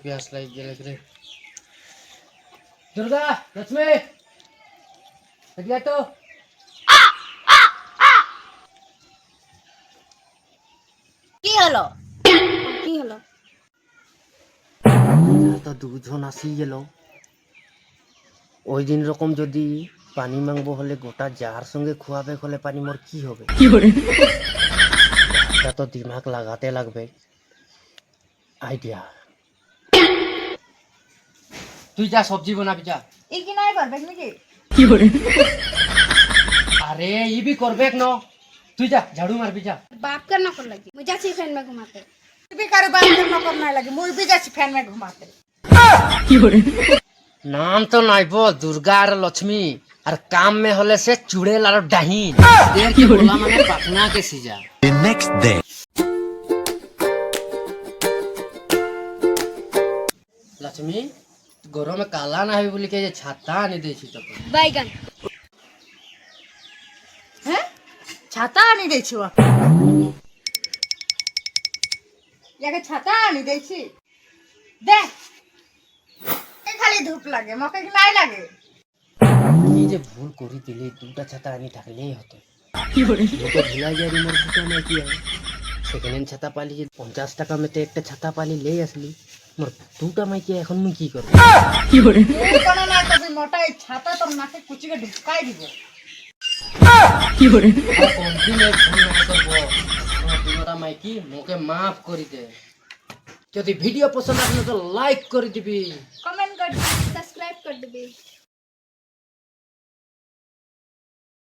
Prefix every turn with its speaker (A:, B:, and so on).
A: प्यास लग गया। दुर्गा लक्ष्मी लगिया तो
B: কি হলো কি হলো
A: তো দুজন আসি গেল। ওই দিন রকম যদি পানি মাংবো হলে গোটা যার সঙ্গে খুয়াবে হলে পানি মোর কি হবে? এটা তো দিমাগ লাগাতে লাগবে। আইডিয়া, তুই যা সবজি বানাবি যা।
B: ই কি নাই করবে নাকি
A: আরে ই भी করবে ন, তুই যা ঝাড়ু মারবি যা।
B: बाप का नौकर लगी मुझे अच्छी फैन में घुमाते
C: भी करे बाप के नौकर नहीं लगी मुई भी जाची फैन में घुमाते
A: नाम तो नाइब दुर्गा और लक्ष्मी और काम में होले से चुड़ैल और डाहिन देर की बोला माने पटना के सीजा।
D: The next day.
A: लक्ष्मी गरम में काला ना है बोली के ये छाता आने दे छी तो
B: बैगन
C: हैं छाता आनी दे छी याके छाता आनी दे छी दे ए खाली धूप लगे मके की नहीं लगे
A: ये जे भूल करी दिले दुटा छाता आनी ढाकले होते की हो रे तो भुला गया रे मोर दुटा में किया सेकेंड हैंड छाता पाली 50 টাকা में तो एक छाता पाली ले असली मोर दुटा में किया এখন মুই কি করব?
C: की हो रे कोना ना कभी मोटा ए छाता तो नाके कुछ के ढुकाई दिबो
A: की हो रे कौन सी में भूल ना करबो दुटा में की मोके माफ करी दे। যদি ভিডিও পছন্দ আসলে তো লাইক করে দিবি,
B: कमेंट कर सब्सक्राइब कर दे।